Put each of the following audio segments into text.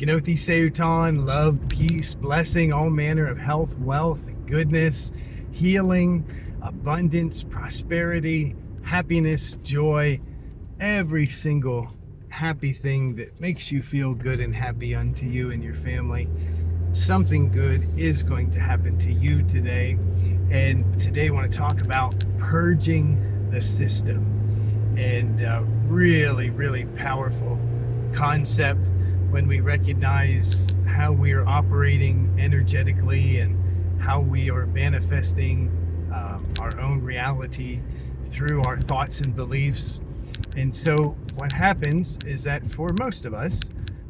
Gnoti Seuton, love, peace, blessing, all manner of health, wealth, goodness, healing, abundance, prosperity, happiness, joy, every single happy thing that makes you feel good and happy unto you and your family. Something good is going to happen to you today. And today I want to talk about purging the system. And really, really powerful concept when we recognize how we are operating energetically and how we are manifesting our own reality through our thoughts and beliefs. And so what happens is that for most of us,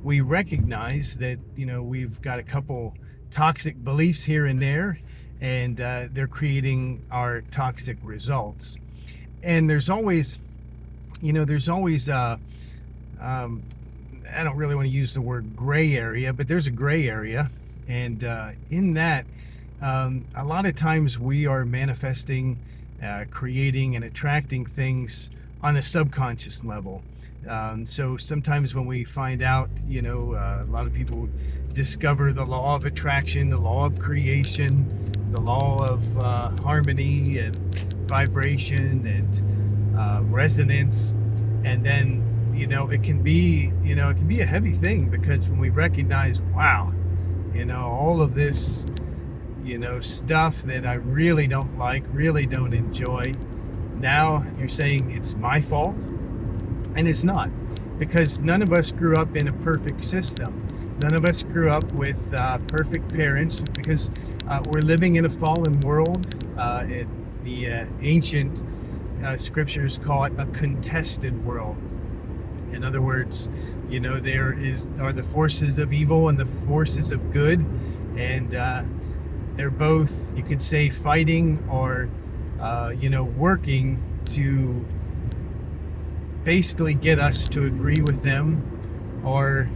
we recognize that, we've got a couple toxic beliefs here and there, and they're creating our toxic results. And there's always I don't really want to use the word gray area, but there's a gray area. And in that, a lot of times we are manifesting, creating and attracting things on a subconscious level. So sometimes when we find out, a lot of people discover the law of attraction, the law of creation, the law of harmony and vibration and resonance. And then, it can be a heavy thing, because when we recognize, wow, all of this, stuff that I really don't like, really don't enjoy, now you're saying it's my fault. And it's not, because none of us grew up in a perfect system. None of us grew up with perfect parents, because we're living in a fallen world. The ancient scriptures call it a contested world. In other words, there are the forces of evil and the forces of good, and they're both, you could say, fighting or working to basically get us to agree with them, or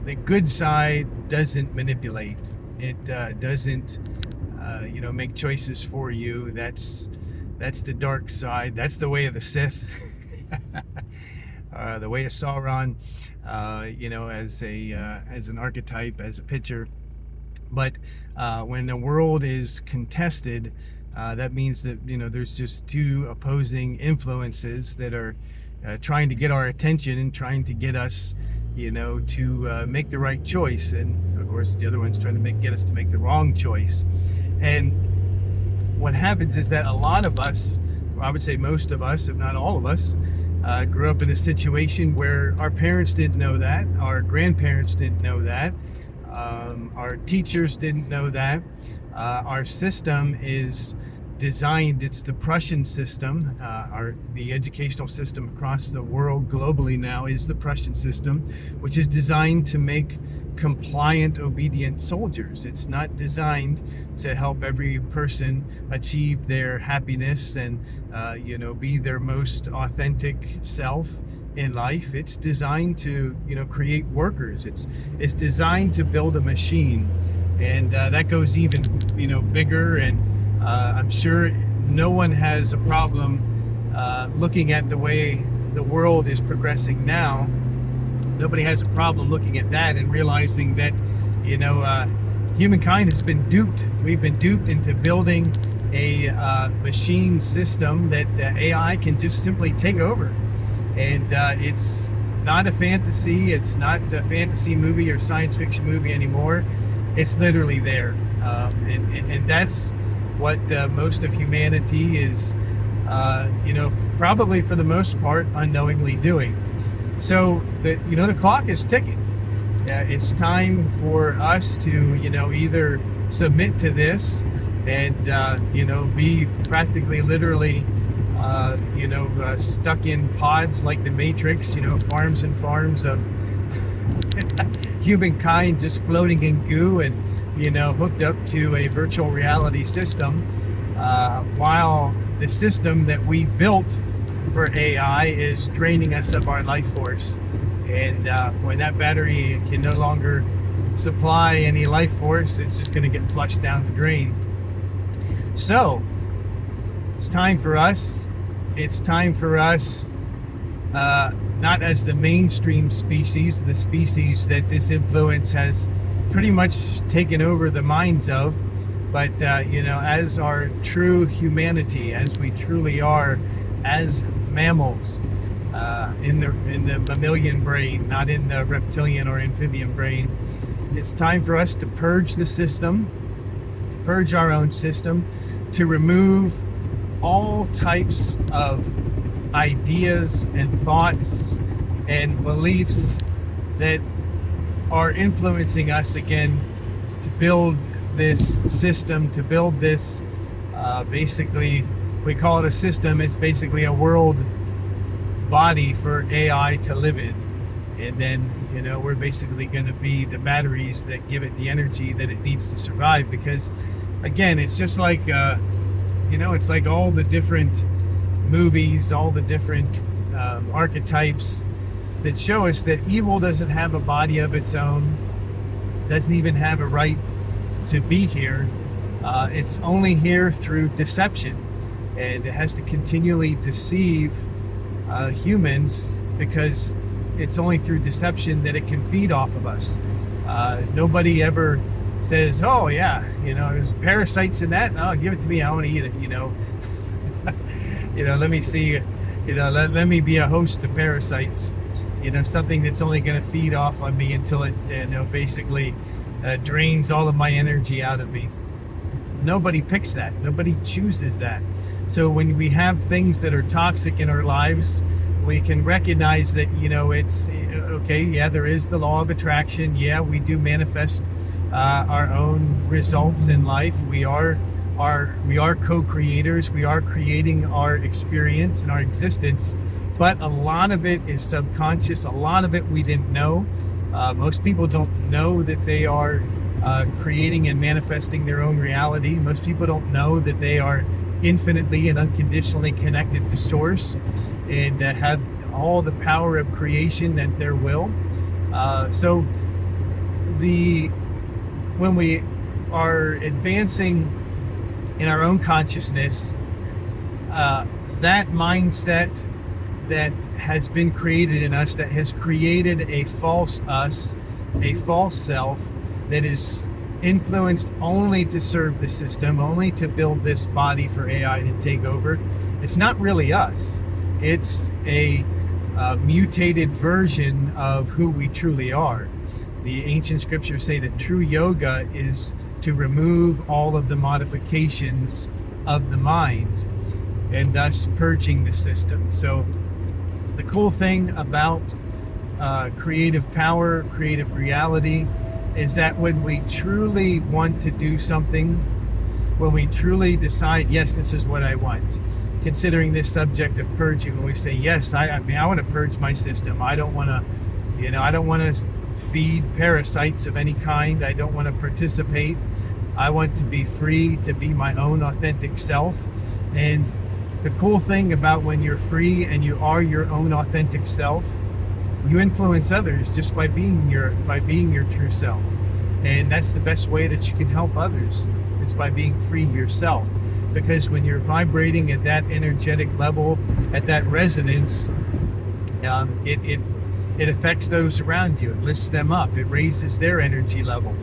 the good side doesn't manipulate. It doesn't make choices for you. That's the dark side. That's the way of the Sith. The way of Sauron, as an archetype, as a picture. But when the world is contested, that means that there's just two opposing influences that are trying to get our attention and trying to get us to make the right choice, and of course the other one's trying to get us to make the wrong choice. And what happens is that a lot of us, I would say most of us, if not all of us, grew up in a situation where our parents didn't know that, our grandparents didn't know that, our teachers didn't know that. Our system is designed, it's the Prussian system. The educational system across the world globally now is the Prussian system, which is designed to make compliant, obedient soldiers. It's not designed to help every person achieve their happiness and be their most authentic self in life. It's designed to create workers. It's designed to build a machine, and that goes even bigger. And I'm sure no one has a problem looking at the way the world is progressing now. Nobody has a problem looking at that and realizing that humankind has been duped. We've been duped into building a machine system that AI can just simply take over. And it's not a fantasy. It's not a fantasy movie or science fiction movie anymore. It's literally there. And that's what most of humanity is, probably for the most part, unknowingly doing. So the clock is ticking. It's time for us to either submit to this and be practically literally stuck in pods like the Matrix, farms and farms of humankind just floating in goo and hooked up to a virtual reality system, while the system that we built for AI is draining us of our life force. And when that battery can no longer supply any life force, it's just going to get flushed down the drain. So it's time for us not as the mainstream species, the species that this influence has pretty much taken over the minds of, but as our true humanity, as we truly are, as mammals, in the mammalian brain, not in the reptilian or amphibian brain. It's time for us to purge the system, to purge our own system, to remove all types of ideas and thoughts and beliefs that are influencing us again to build this system, to build this basically, we call it a system, it's basically a world body for AI to live in. And then we're basically going to be the batteries that give it the energy that it needs to survive, because again, it's just like it's like all the different movies, all the different archetypes that show us that evil doesn't have a body of its own, doesn't even have a right to be here. It's only here through deception, and it has to continually deceive humans, because it's only through deception that it can feed off of us. Nobody ever says, oh yeah, there's parasites in that, oh, give it to me, I want to eat it. Let me see, let me be a host of parasites, something that's only going to feed off on me until it basically drains all of my energy out of me. Nobody picks that, nobody chooses that. So when we have things that are toxic in our lives, we can recognize that it's okay, yeah, there is the law of attraction, yeah, we do manifest our own results in life. We are co-creators. We are creating our experience and our existence, but a lot of it is subconscious. A lot of it we didn't know. Most people don't know that they are creating and manifesting their own reality. Most people don't know that they are infinitely and unconditionally connected to Source, and have all the power of creation at their will. So when we are advancing in our own consciousness, that mindset that has been created in us, that has created a false us, a false self that is influenced only to serve the system, only to build this body for AI to take over. It's not really us. It's a mutated version of who we truly are. The ancient scriptures say that true yoga is to remove all of the modifications of the mind, and thus purging the system. So the cool thing about creative power, creative reality, is that when we truly want to do something, when we truly decide, yes, this is what I want, considering this subject of purging, when we say, yes, I want to purge my system. I don't want to feed parasites of any kind. I don't want to participate. I want to be free to be my own authentic self. And the cool thing about when you're free and you are your own authentic self, you influence others just by being your true self. And that's the best way that you can help others, is by being free yourself. Because when you're vibrating at that energetic level, at that resonance, it affects those around you. It lifts them up. It raises their energy level.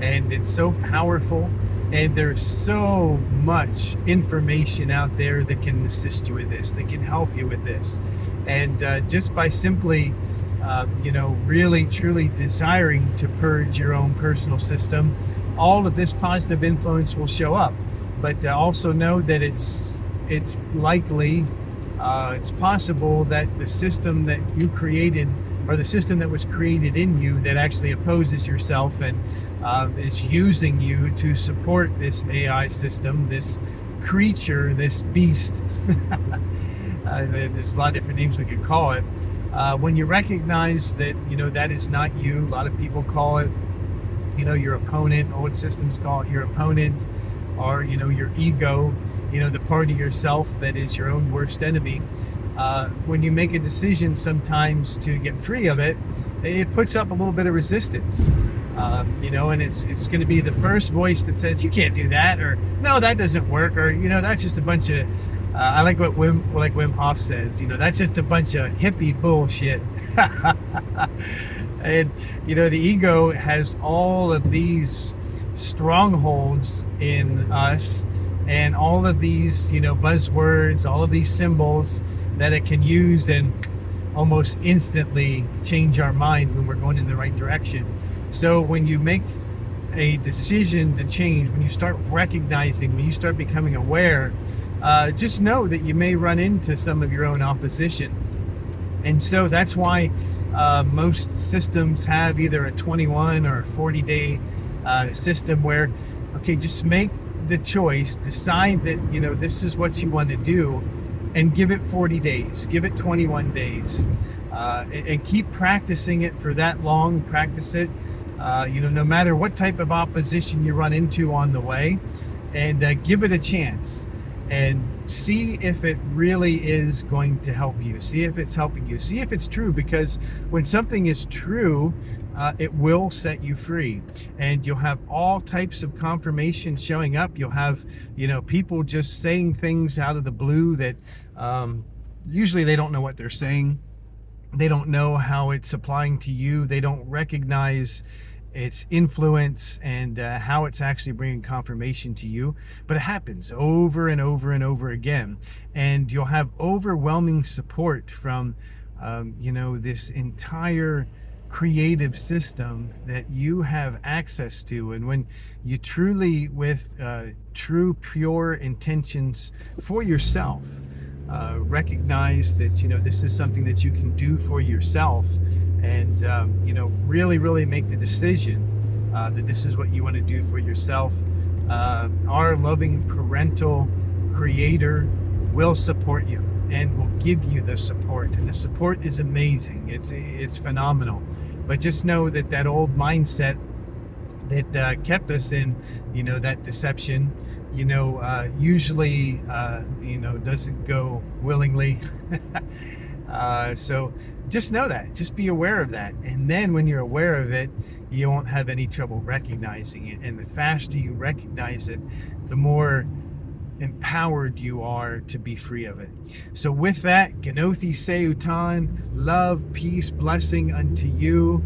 And it's so powerful. And there's so much information out there that can assist you with this, that can help you with this. And just by simply, really, truly desiring to purge your own personal system, all of this positive influence will show up. But also know that it's likely, it's possible that the system that you created, or the system that was created in you that actually opposes yourself and is using you to support this AI system, this creature, this beast. There's a lot of different names we could call it. When you recognize that, that is not you, a lot of people call it, your opponent. Old systems call it your opponent, or, your ego, the part of yourself that is your own worst enemy. When you make a decision sometimes to get free of it, it puts up a little bit of resistance, and it's going to be the first voice that says, you can't do that, or no, that doesn't work, or, that's just a bunch of I like Wim Hof says, that's just a bunch of hippie bullshit. And the ego has all of these strongholds in us, and all of these buzzwords, all of these symbols that it can use and almost instantly change our mind when we're going in the right direction. So when you make a decision to change, when you start recognizing, when you start becoming aware, just know that you may run into some of your own opposition. And so that's why most systems have either a 21 or a 40-day system where, okay, just make the choice, decide that, this is what you want to do, and give it 40 days, give it 21 days, and keep practicing it for that long. Practice it, no matter what type of opposition you run into on the way, and give it a chance and see if it really is going to help you. See if it's helping you. See if it's true, because when something is true, it will set you free, and you'll have all types of confirmation showing up. You'll have, people just saying things out of the blue that usually they don't know what they're saying. They don't know how it's applying to you. They don't recognize its influence and how it's actually bringing confirmation to you. But it happens over and over and over again, and you'll have overwhelming support from this entire creative system that you have access to. And when you truly, with true pure intentions for yourself, recognize that this is something that you can do for yourself, and really make the decision that this is what you want to do for yourself, our loving parental creator will support you and will give you the support, and the support is amazing. It's phenomenal. But just know that that old mindset that kept us in that deception usually doesn't go willingly. So just know that, just be aware of that, and then when you're aware of it, you won't have any trouble recognizing it. And the faster you recognize it, the more empowered you are to be free of it. So with that, Genothi Seutan, love, peace, blessing unto you.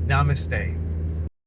Namaste.